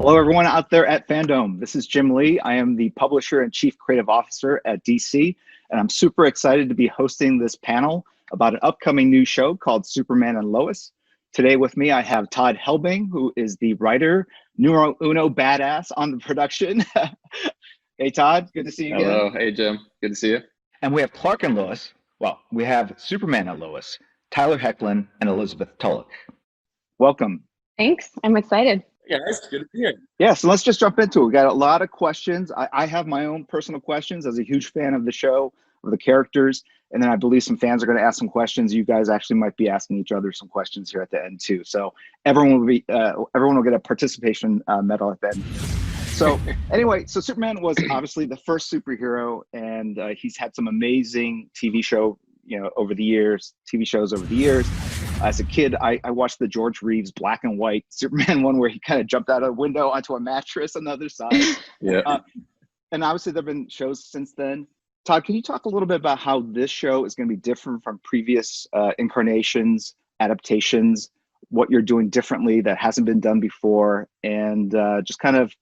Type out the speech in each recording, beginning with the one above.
Hello, everyone out there at Fandom. This is Jim Lee. I am the publisher and chief creative officer at DC, and I'm super excited to be hosting this panel about an upcoming new show called Superman and Lois. Today with me, I have Todd Helbing, who is the writer, numero uno badass on the production. Hey, Todd, good to see you again. Hello. Hey, Jim. Good to see you. And we have Clark and Lois. Well, we have Superman and Lois, Tyler Hoechlin, and Elizabeth Tulloch. Welcome. Thanks. I'm excited. Yeah, it's good to be here. Yeah, so let's just jump into it. We got a lot of questions. I have my own personal questions as a huge fan of the show, of the characters, and then I believe some fans are going to ask some questions. You guys actually might be asking each other some questions here at the end too. So everyone will get a participation medal at the end. So anyway, so Superman was obviously the first superhero, and he's had some amazing TV shows over the years. As a kid, I watched the George Reeves black and white Superman one where he kind of jumped out of a window onto a mattress on the other side. Yeah. And obviously there have been shows since then. Todd, can you talk a little bit about how this show is going to be different from previous incarnations, adaptations, what you're doing differently that hasn't been done before, and just kind of,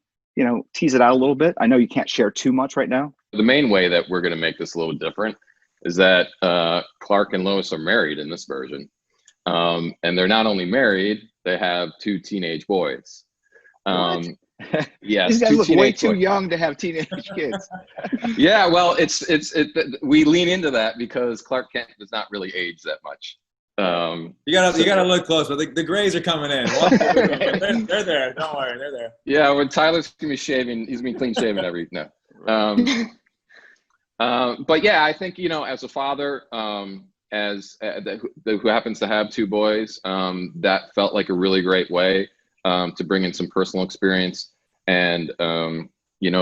tease it out a little bit? I know you can't share too much right now. The main way that we're going to make this a little different is that Clark and Lois are married in this version. And they're not only married, they have two teenage boys. These Yes, guys look way too young to have teenage kids. Yeah, well, we lean into that because Clark Kent does not really age that much. You gotta look close, but the grays are coming in. They're there. Don't worry, they're there. Yeah, when Tyler's gonna be shaving, he's gonna be clean shaven but yeah, I think as a father, who happens to have two boys, that felt like a really great way to bring in some personal experience and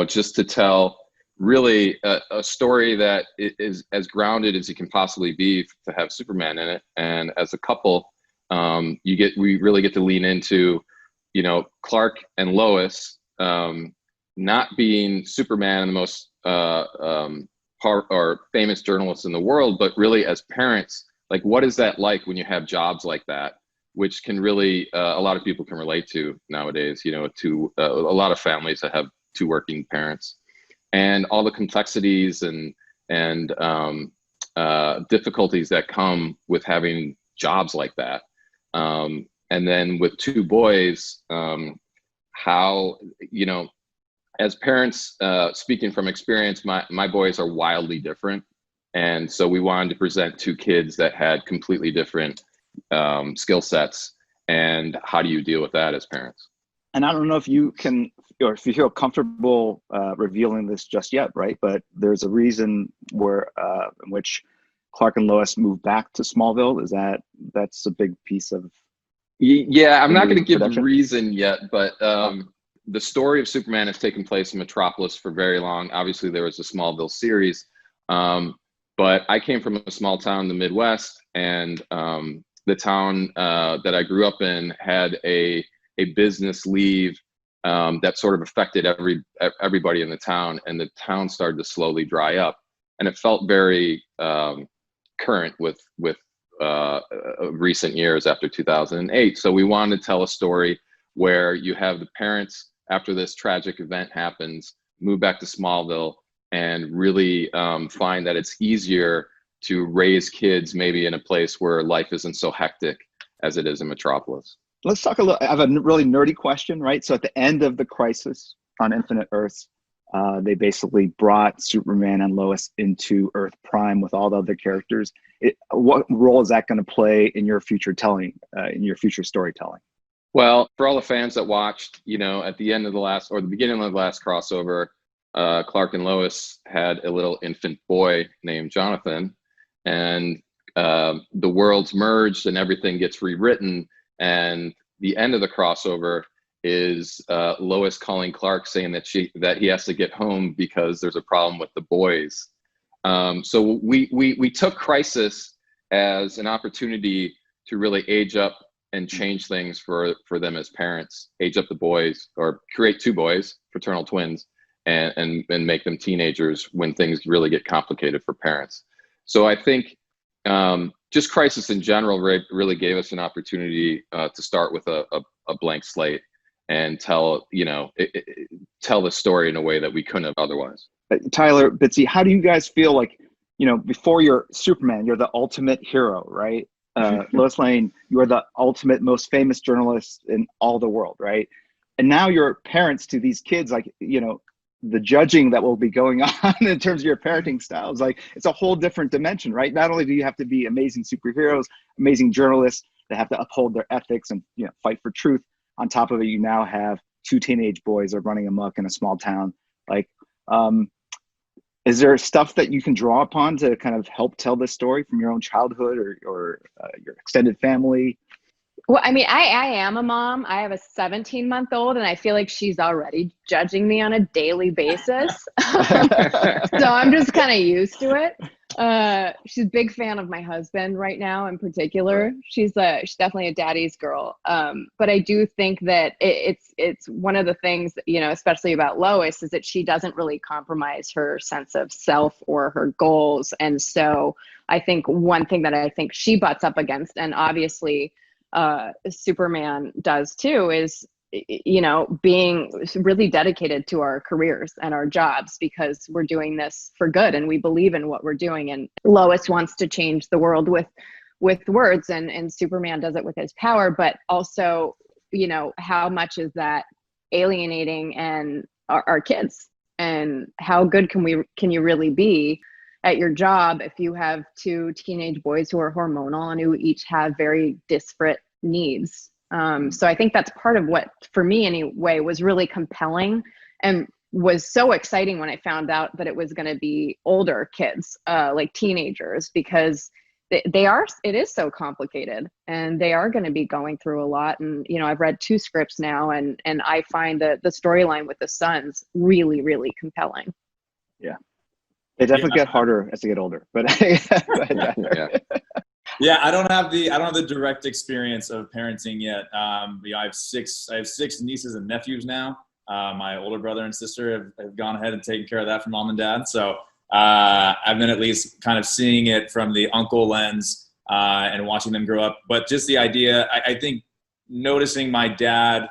just to tell really a story that is as grounded as you can possibly be to have Superman in it. And as a couple, we really get to lean into Clark and Lois not being Superman and the most or famous journalists in the world, but really as parents, like what is that like when you have jobs like that, which can really a lot of people can relate to nowadays, to a lot of families that have two working parents, and all the complexities and difficulties that come with having jobs like that, and then with two boys, how as parents, speaking from experience, my boys are wildly different. And so we wanted to present two kids that had completely different skill sets. And how do you deal with that as parents? And I don't know if you can, or if you feel comfortable revealing this just yet, right? But there's a reason where in which Clark and Lois moved back to Smallville. That's a big piece of. Yeah, I'm not going to give the reason yet, but the story of Superman has taken place in Metropolis for very long. Obviously, there was a Smallville series, but I came from a small town in the Midwest, and the town that I grew up in had a business leave that sort of affected everybody in the town, and the town started to slowly dry up, and it felt very current with recent years after 2008. So we wanted to tell a story where you have the parents, after this tragic event happens, move back to Smallville and really find that it's easier to raise kids maybe in a place where life isn't so hectic as it is in Metropolis. Let's talk a little. I have a really nerdy question, right? So at the end of the Crisis on Infinite Earths, they basically brought Superman and Lois into Earth Prime with all the other characters. What role is that going to play in your future telling, in your future storytelling? Well, for all the fans that watched, at the end of the last, or the beginning of the last crossover, Clark and Lois had a little infant boy named Jonathan, and the worlds merged and everything gets rewritten. And the end of the crossover is Lois calling Clark saying that he has to get home because there's a problem with the boys. So we took Crisis as an opportunity to really age up and change things for them as parents, age up the boys, or create two boys, fraternal twins, and make them teenagers when things really get complicated for parents. So I think just Crisis in general really gave us an opportunity to start with a blank slate and tell, tell the story in a way that we couldn't have otherwise. Tyler, Bitsy, how do you guys feel like, before you're Superman, you're the ultimate hero, right? Lois Lane, you're the ultimate, most famous journalist in all the world, right? And now you're parents to these kids, like, the judging that will be going on in terms of your parenting styles, like it's a whole different dimension, right? Not only do you have to be amazing superheroes, amazing journalists that have to uphold their ethics and fight for truth. On top of it, you now have two teenage boys are running amok in a small town. Like, is there stuff that you can draw upon to kind of help tell this story from your own childhood or your extended family? Well, I mean, I am a mom. I have a 17-month-old, and I feel like she's already judging me on a daily basis. So I'm just kind of used to it. She's a big fan of my husband right now in particular. She's definitely a daddy's girl. But I do think that it's one of the things, especially about Lois, is that she doesn't really compromise her sense of self or her goals. And so I think one thing that I think she butts up against, and obviously Superman does too, is being really dedicated to our careers and our jobs, because we're doing this for good and we believe in what we're doing. And Lois wants to change the world with words, and Superman does it with his power. But also, how much is that alienating and our kids, and how good can you really be at your job if you have two teenage boys who are hormonal and who each have very disparate needs? So I think that's part of what, for me anyway, was really compelling and was so exciting when I found out that it was going to be older kids, like teenagers, because it is so complicated and they are going to be going through a lot. And, I've read 2 scripts now, and I find the storyline with the sons really, really compelling. Yeah. They definitely get harder as they get older, but yeah, I don't have the direct experience of parenting yet. I have 6 nieces and nephews now. My older brother and sister have gone ahead and taken care of that for mom and dad. So I've been at least kind of seeing it from the uncle lens and watching them grow up. But just the idea, I think noticing my dad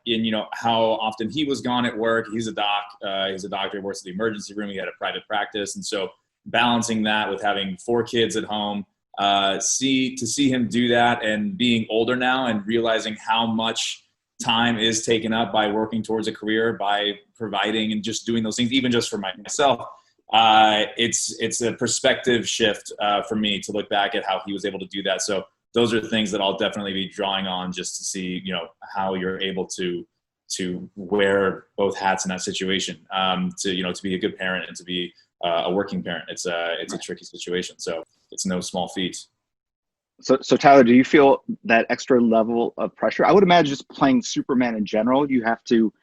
in how often he was gone at work. He's a doctor, works at the emergency room. He had a private practice, and so balancing that with having 4 kids at home, see him do that, and being older now and realizing how much time is taken up by working towards a career, by providing and just doing those things, even just for myself. It's a perspective shift for me to look back at how he was able to do that. So those are things that I'll definitely be drawing on, just to see, how you're able to wear both hats in that situation, to be a good parent and to be a working parent. It's a tricky situation. So it's no small feat. So Tyler, do you feel that extra level of pressure? I would imagine just playing Superman in general, you have to,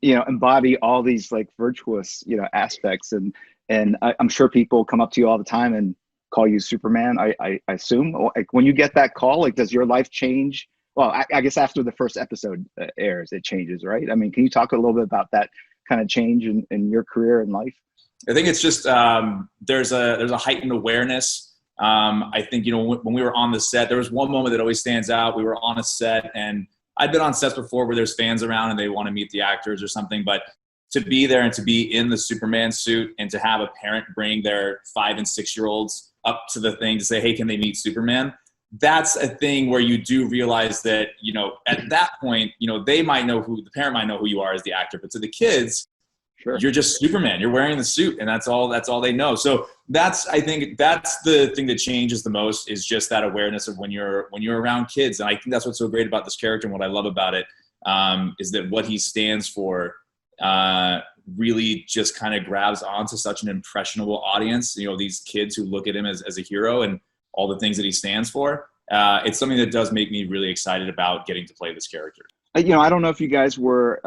embody all these like virtuous, aspects. And I'm sure people come up to you all the time and call you Superman. I assume, like, when you get that call, like, does your life change? Well, I guess after the first episode airs, it changes, right? I mean, can you talk a little bit about that kind of change in your career and life? I think it's just there's a heightened awareness. I think, when we were on the set, there was one moment that always stands out. We were on a set, and I'd been on sets before where there's fans around and they want to meet the actors or something, but to be there and to be in the Superman suit and to have a parent bring their 5 and 6-year-olds up to the thing to say, hey, can they meet Superman? That's a thing where you do realize that, at that point, the parent might know who you are as the actor, but to the kids, sure, you're just Superman. You're wearing the suit, and that's all they know. So I think that's the thing that changes the most, is just that awareness of when you're around kids. And I think that's what's so great about this character, and what I love about it is that what he stands for really just kind of grabs onto such an impressionable audience. These kids who look at him as a hero and all the things that he stands for. It's something that does make me really excited about getting to play this character. I don't know if you guys were,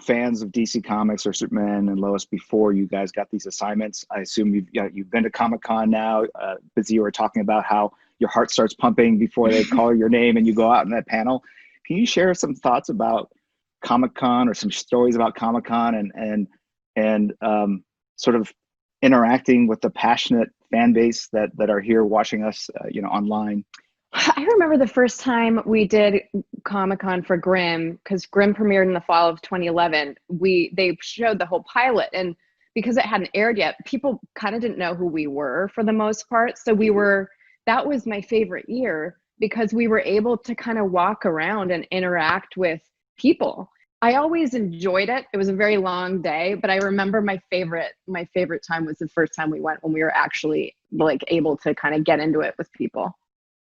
fans of DC Comics or Superman and Lois before you guys got these assignments. I assume you've been to Comic-Con now. Busy, you were talking about how your heart starts pumping before they call your name and you go out in that panel. Can you share some thoughts about Comic-Con or some stories about Comic-Con and sort of interacting with the passionate fan base that are here watching us, online? I remember the first time we did Comic-Con for Grimm, because Grimm premiered in the fall of 2011. They showed the whole pilot, and because it hadn't aired yet, people kind of didn't know who we were for the most part. So that was my favorite year because we were able to kind of walk around and interact with people. I always enjoyed it. It was a very long day, but I remember my favorite time was the first time we went, when we were actually like able to kind of get into it with people.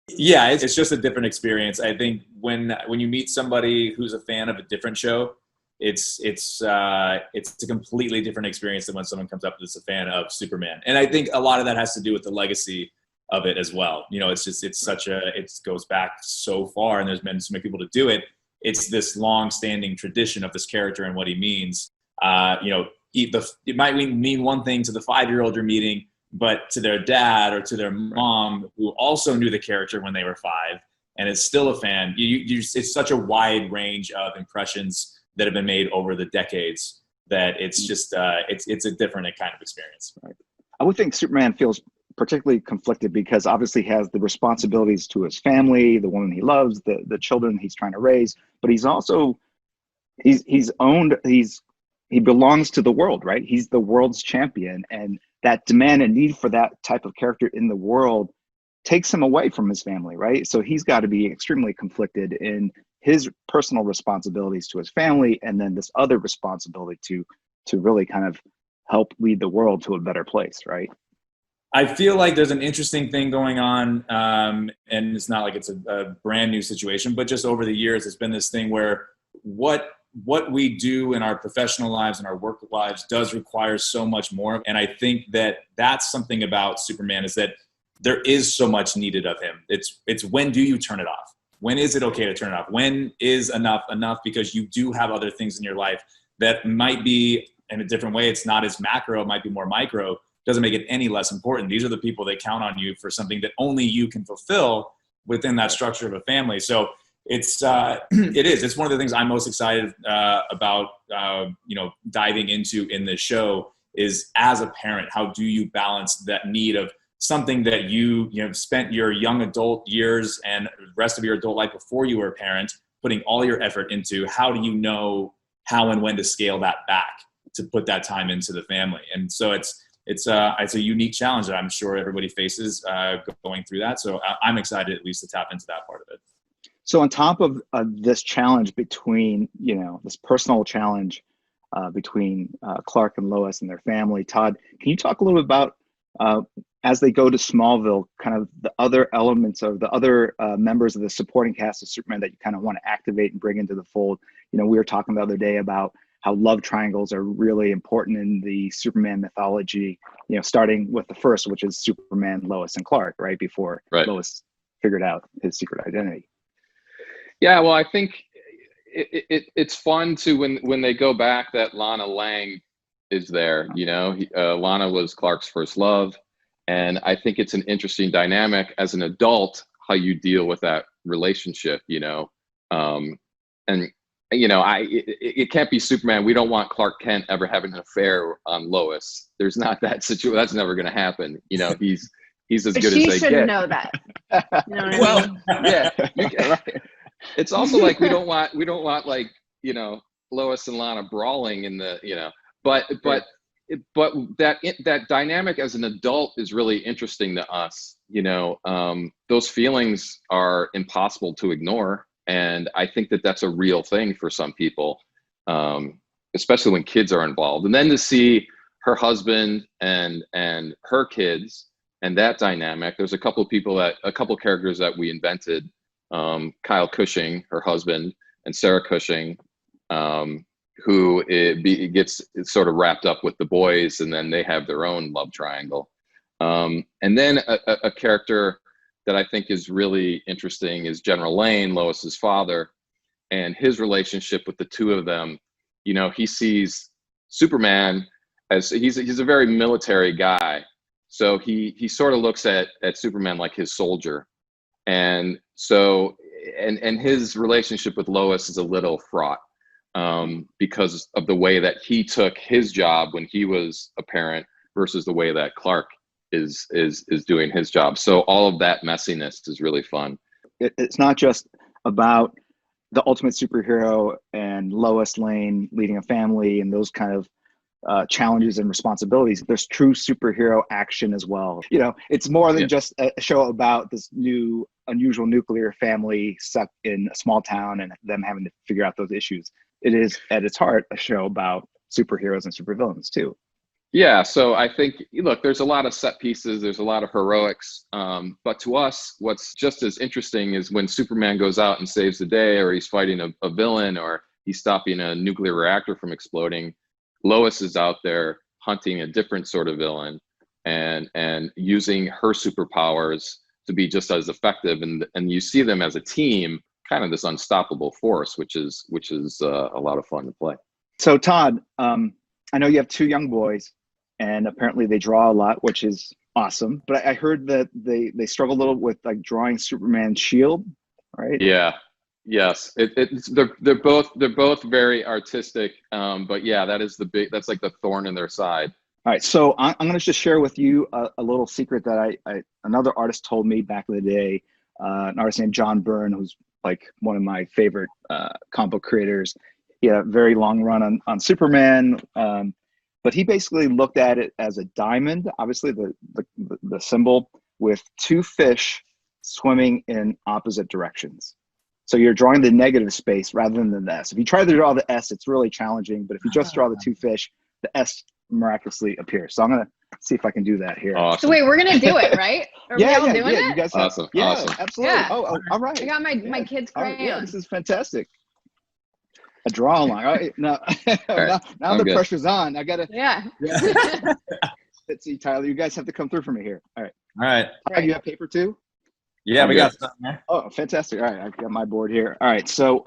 Yeah, it's just a different experience. I think when you meet somebody who's a fan of a different show, it's a completely different experience than when someone comes up that's a fan of Superman. And I think a lot of that has to do with the legacy of it as well. You know, it goes back so far, and there's been so many people to do it. It's this long-standing tradition of this character and what he means. You know, it might mean one thing to the 5-year-old you're meeting, but to their dad or to their mom, who also knew the character when they were 5 and is still a fan, it's such a wide range of impressions that have been made over the decades that it's just it's a different kind of experience. Right. I would think Superman feels particularly conflicted because obviously he has the responsibilities to his family, the woman he loves, the children he's trying to raise, but he belongs to the world, right? He's the world's champion, and that demand and need for that type of character in the world takes him away from his family, right? So he's got to be extremely conflicted in his personal responsibilities to his family, and then this other responsibility to really kind of help lead the world to a better place, right? I feel like there's an interesting thing going on, and it's not like it's a brand new situation, but just over the years, it's been this thing where what we do in our professional lives and our work lives does require so much more. And I think that that's something about Superman, is that there is so much needed of him. It's when do you turn it off? When is it okay to turn it off? When is enough? Because you do have other things in your life that might be in a different way. It's not as macro, it might be more micro. Doesn't make it any less important. These are the people that count on you for something that only you can fulfill within that structure of a family. So it's one of the things I'm most excited about diving into in this show is, as a parent, how do you balance that need of something that you have spent your young adult years and the rest of your adult life before you were a parent putting all your effort into? How do you know how and when to scale that back to put that time into the family? And so it's a unique challenge that I'm sure everybody faces going through that. So I'm excited at least to tap into that part of it. So on top of this challenge between, this personal challenge between Clark and Lois and their family, Todd, can you talk a little bit about, as they go to Smallville, kind of the other elements of the other members of the supporting cast of Superman that you kind of want to activate and bring into the fold? We were talking the other day about how love triangles are really important in the Superman mythology, starting with the first, which is Superman, Lois, and Clark, right? Before Lois figured out his secret identity. Yeah, well, I think it's fun to when they go back that Lana Lang is there. Lana was Clark's first love, and I think it's an interesting dynamic as an adult how you deal with that relationship. It can't be Superman. We don't want Clark Kent ever having an affair on Lois. There's not that situation. That's never going to happen. He's as good as they get. She shouldn't know that. Yeah. It's also like we don't want like Lois and Lana brawling in the but that dynamic as an adult is really interesting to us. Those feelings are impossible to ignore, and I think that that's a real thing for some people, especially when kids are involved. And then to see her husband and her kids and that dynamic, there's a couple characters that we invented. Kyle Cushing, her husband, and Sarah Cushing, who gets sort of wrapped up with the boys, and then they have their own love triangle. And then a character that I think is really interesting is General Lane, Lois's father, and his relationship with the two of them. He sees Superman as he's a very military guy, so he sort of looks at Superman like his soldier. And so, and his relationship with Lois is a little fraught because of the way that he took his job when he was a parent versus the way that Clark is doing his job. So all of that messiness is really fun. it's not just about the ultimate superhero and Lois Lane leading a family and those kind of challenges and responsibilities. There's true superhero action as well. It's more than just a show about this new unusual nuclear family stuck in a small town and them having to figure out those issues. It is at its heart a show about superheroes and supervillains too. Yeah, so I think, look, there's a lot of set pieces, there's a lot of heroics, but to us, what's just as interesting is when Superman goes out and saves the day, or he's fighting a villain, or he's stopping a nuclear reactor from exploding. Lois is out there hunting a different sort of villain and using her superpowers to be just as effective, and you see them as a team, kind of this unstoppable force, which is a lot of fun to play. So Todd, I know you have 2 young boys, and apparently they draw a lot, which is awesome. But I heard that they struggle a little with like drawing Superman's shield, right? Yeah. Yes. They're both very artistic. But yeah, that's like the thorn in their side. All right. So I'm going to just share with you a little secret that another artist told me back in the day. An artist named John Byrne, who's like one of my favorite comic book creators. He had a very long run on Superman. But he basically looked at it as a diamond, obviously the symbol, with 2 fish swimming in opposite directions. So you're drawing the negative space rather than the S. If you try to draw the S, it's really challenging. But if you just draw the 2 fish, the S miraculously appears. So I'm going to see if I can do that here. Awesome. So wait, we're going to do it, right? Are we all doing it? You guys awesome. Yeah, awesome. absolutely. Yeah. Oh, all right. I got my kids' crayons. Yeah, this is fantastic. A draw line. All right. Now, right. now the pressure's on. I got to. Yeah. Let's see, Tyler. You guys have to come through for me here. All right. All right. Right. You have paper too? Yeah, we got something there. Oh, fantastic. All right. I've got my board here. All right. So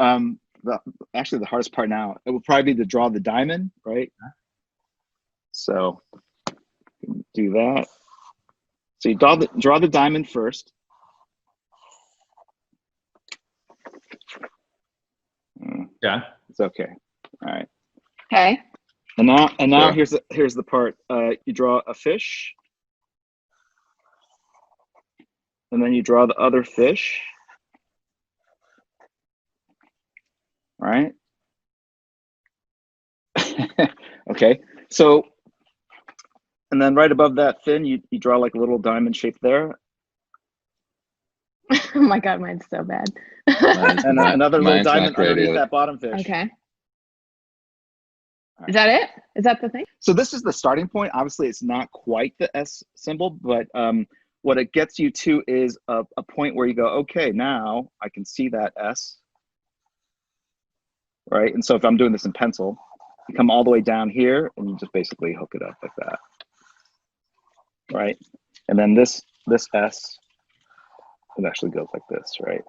actually the hardest part now, it will probably be to draw the diamond, right? So do that. So you draw the diamond first. Yeah. It's okay. All right. Okay. And now Sure. here's the part. You draw a fish. And then you draw the other fish. All right. Okay. So, and then right above that fin, you draw like a little diamond shape there. Oh my God, mine's so bad. And another little diamond underneath either. that bottom fish. Okay. Is that it? Is that the thing? So this is the starting point. Obviously, it's not quite the S symbol, but what it gets you to is a point where you go, okay, now I can see that S, right? And so if I'm doing this in pencil, you come all the way down here and you just basically hook it up like that, right? And then this S, it actually goes like this, right?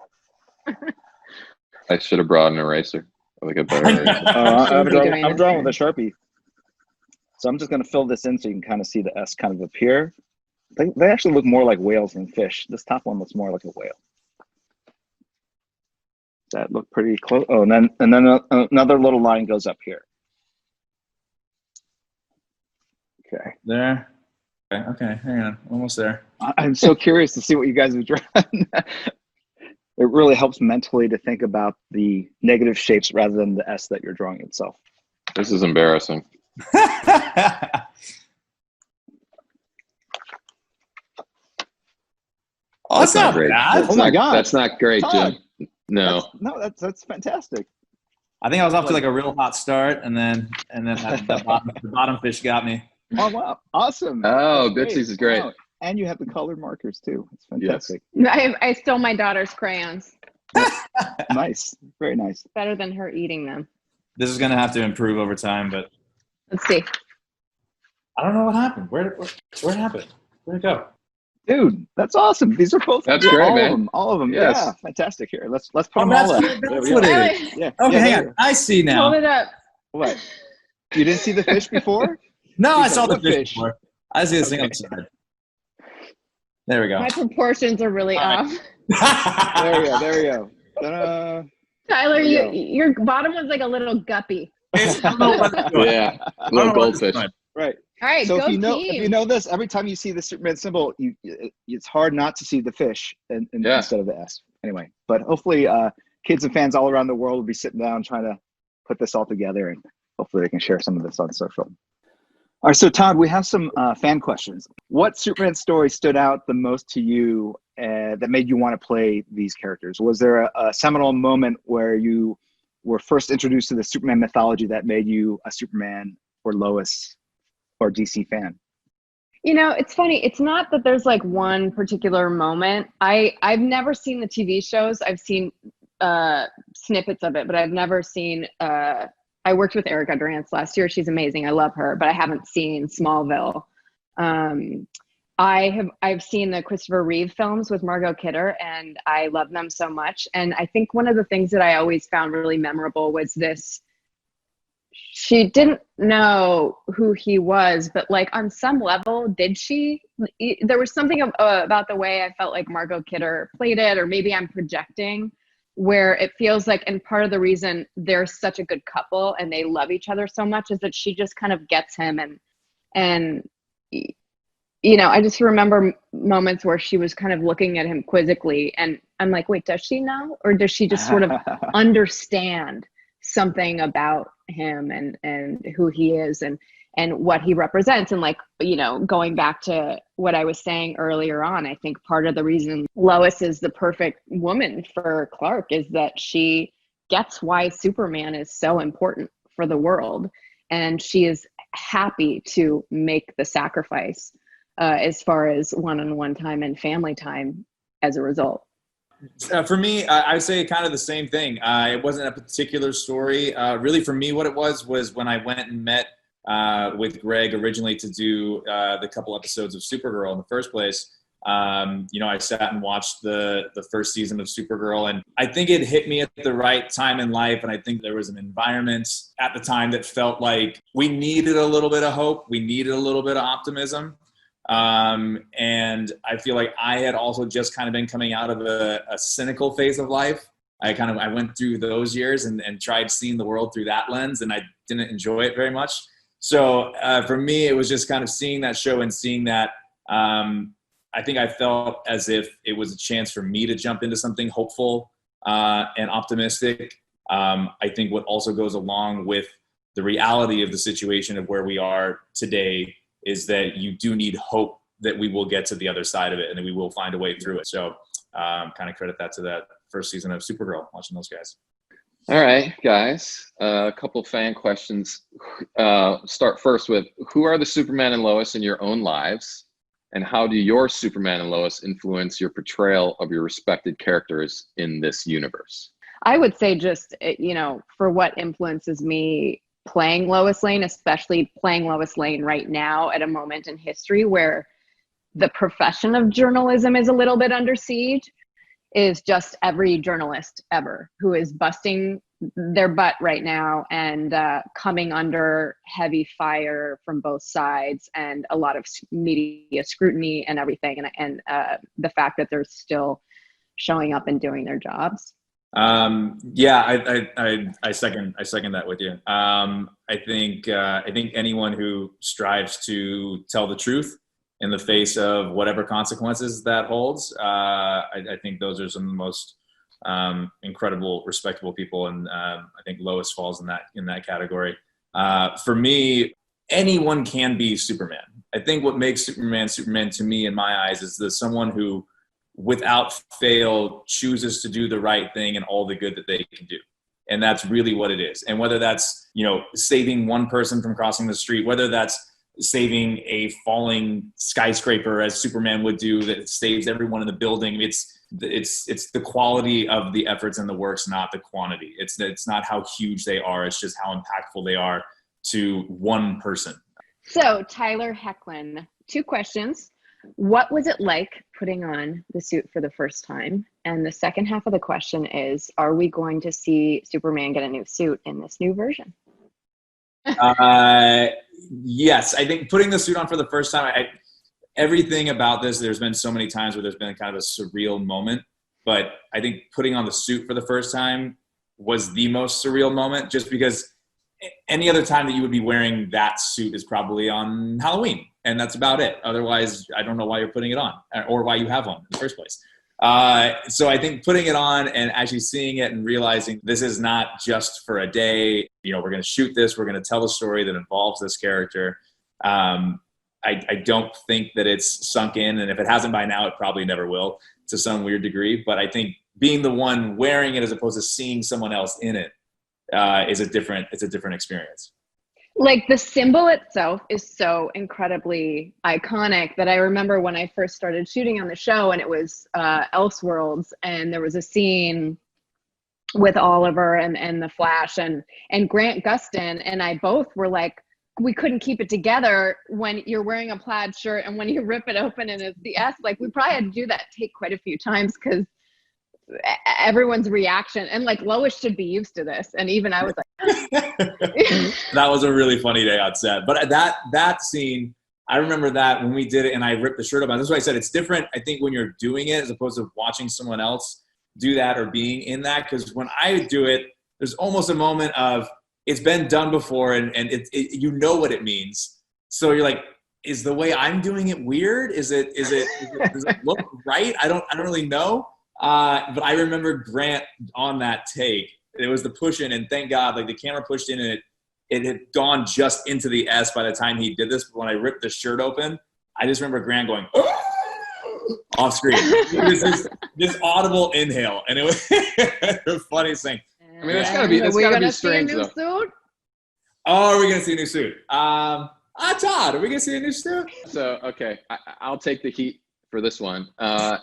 I should have brought an eraser. Like a better eraser. I'm drawing with a Sharpie. So I'm just going to fill this in so you can kind of see the S kind of appear. They actually look more like whales than fish. This top one looks more like a whale. That look pretty close. Oh, and then another little line goes up here. Okay. There. Okay, hang on. Almost there. I'm so curious to see what you guys have drawn. It really helps mentally to think about the negative shapes rather than the S that you're drawing itself. This is embarrassing. Oh, that's not great. bad. Oh my God. That's not great, Todd. Jim. No. That's fantastic. I think I was off to like a real hot start, and then the bottom fish got me. Oh wow, awesome. Oh, That's Bitsy's is great. Wow. And you have the colored markers too. It's fantastic. I stole my daughter's crayons. Nice, very nice. Better than her eating them. This is gonna have to improve over time, but Let's see. I don't know what happened. Where it happened? Where'd it go? Dude, that's awesome. These are both That's great, all man. of them. All of them. Yes. Yeah, fantastic. Here, let's put Oh, them all up. that's There we what go. it Really? Yeah. Okay, yeah, hang on. I see now. Hold it up. What? You didn't see the fish before? No, I These saw are the the fish fish. before. I see this thing on the side. There we go. My proportions are really off. There we go. There we go. Ta-da. Tyler, There you go. your bottom one's like a little guppy. I don't know what it's doing. Yeah. I don't Little know what it's goldfish. doing. Right. All right, So go if you team. know this, every time you see the Superman symbol, it's hard not to see the fish Yeah. instead of the S. anyway, but hopefully kids and fans all around the world will be sitting down trying to put this all together, and hopefully they can share some of this on social. All right, so Todd, we have some fan questions. What Superman story stood out the most to you that made you want to play these characters? Was there a seminal moment where you were first introduced to the Superman mythology that made you a Superman or Lois or DC fan? You know, it's funny. It's not that there's like one particular moment. I've never seen the TV shows. I've seen snippets of it, but I've never seen I worked with Erica Durance last year. She's amazing. I love her, but I haven't seen Smallville. I've seen the Christopher Reeve films with Margot Kidder, and I love them so much. And I think one of the things that I always found really memorable was this. She didn't know who he was, but like on some level, did she? There was something about the way I felt like Margot Kidder played it, or maybe I'm projecting, where it feels like, and part of the reason they're such a good couple and they love each other so much is that she just kind of gets him. And you know, I just remember moments where she was kind of looking at him quizzically, and I'm like, wait, does she know? Or does she just sort of understand something about him and who he is and what he represents? And like, you know, going back to what I was saying earlier on, I think part of the reason Lois is the perfect woman for Clark is that she gets why Superman is so important for the world. And she is happy to make the sacrifice as far as one-on-one time and family time as a result. For me, I would say kind of the same thing. It wasn't a particular story. Really, for me, what it was when I went and met with Greg originally to do the couple episodes of Supergirl in the first place. You know, I sat and watched the first season of Supergirl, and I think it hit me at the right time in life. And I think there was an environment at the time that felt like we needed a little bit of hope. We needed a little bit of optimism. And I feel like I had also just kind of been coming out of a cynical phase of life. I went through those years and tried seeing the world through that lens, and I didn't enjoy it very much. So for me, it was just kind of seeing that show and seeing that, I think I felt as if it was a chance for me to jump into something hopeful and optimistic. I think what also goes along with the reality of the situation of where we are today is that you do need hope that we will get to the other side of it and that we will find a way through it. So kind of credit that to that first season of Supergirl, watching those guys. All right, guys, a couple of fan questions. Start first with, who are the Superman and Lois in your own lives? And how do your Superman and Lois influence your portrayal of your respected characters in this universe? I would say just, you know, for what influences me playing Lois Lane, especially playing Lois Lane right now at a moment in history where the profession of journalism is a little bit under siege, is just every journalist ever who is busting their butt right now and coming under heavy fire from both sides and a lot of media scrutiny and everything. And the fact that they're still showing up and doing their jobs. Yeah, I second that with you. I think anyone who strives to tell the truth in the face of whatever consequences that holds, I think those are some of the most incredible, respectable people, and I think Lois falls in that category. For me, anyone can be Superman. I think what makes Superman to me in my eyes is there's someone who, without fail, chooses to do the right thing and all the good that they can do. And that's really what it is. And whether that's, you know, saving one person from crossing the street, whether that's saving a falling skyscraper as Superman would do that saves everyone in the building, it's the quality of the efforts and the works, not the quantity. It's not how huge they are, it's just how impactful they are to one person. So Tyler Hecklin, 2 questions. What was it like putting on the suit for the first time? And the second half of the question is, are we going to see Superman get a new suit in this new version? Yes, I think putting the suit on for the first time, everything about this, there's been so many times where there's been kind of a surreal moment, but I think putting on the suit for the first time was the most surreal moment, just because any other time that you would be wearing that suit is probably on Halloween, and that's about it. Otherwise, I don't know why you're putting it on or why you have one in the first place. So I think putting it on and actually seeing it and realizing this is not just for a day, you know, we're going to shoot this, we're going to tell a story that involves this character. I don't think that it's sunk in, and if it hasn't by now, it probably never will to some weird degree. But I think being the one wearing it as opposed to seeing someone else in it is a different experience. Like the symbol itself is so incredibly iconic that I remember when I first started shooting on the show, and it was Elseworlds, and there was a scene with Oliver and the Flash and Grant Gustin and I both were like, we couldn't keep it together when you're wearing a plaid shirt and when you rip it open and it's the S. Like we probably had to do that take quite a few times because everyone's reaction, and like Lois should be used to this, and even I was like that was a really funny day on set. But that scene, I remember that when we did it and I ripped the shirt up. That's why I said it's different, I think, when you're doing it as opposed to watching someone else do that or being in that. Because when I do it, there's almost a moment of it's been done before, and you know what it means. So you're like, is the way I'm doing it weird? Does it look right? I don't really know. But I remember Grant on that take. It was the push in, and thank God, like the camera pushed in, and it had gone just into the S by the time he did this. But when I ripped the shirt open, I just remember Grant going off screen. It was this audible inhale, and it was the funniest thing. I mean, it's gotta be strange though. Suit? Oh, are we gonna see a new suit? Todd, are we gonna see a new suit? So okay, I'll take the heat for this one.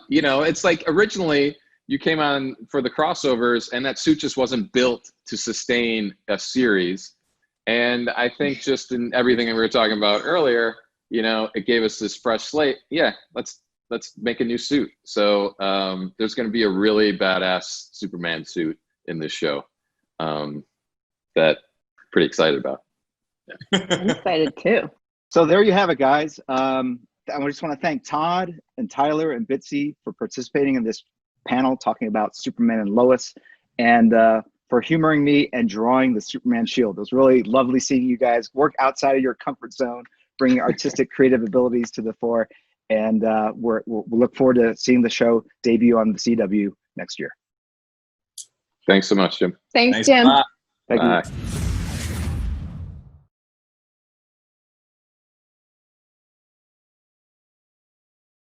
You know, it's like originally you came on for the crossovers, and that suit just wasn't built to sustain a series. And I think just in everything that we were talking about earlier, you know, it gave us this fresh slate. Yeah, let's make a new suit. So there's going to be a really badass Superman suit in this show that I'm pretty excited about. I'm excited too. So there you have it, guys. I just want to thank Todd and Tyler and Bitsy for participating in this panel talking about Superman and Lois, and for humoring me and drawing the Superman shield. It was really lovely seeing you guys work outside of your comfort zone, bringing artistic, creative abilities to the fore. And we'll look forward to seeing the show debut on the CW next year. Thanks so much, Jim. Thanks Jim. Thank Bye. you.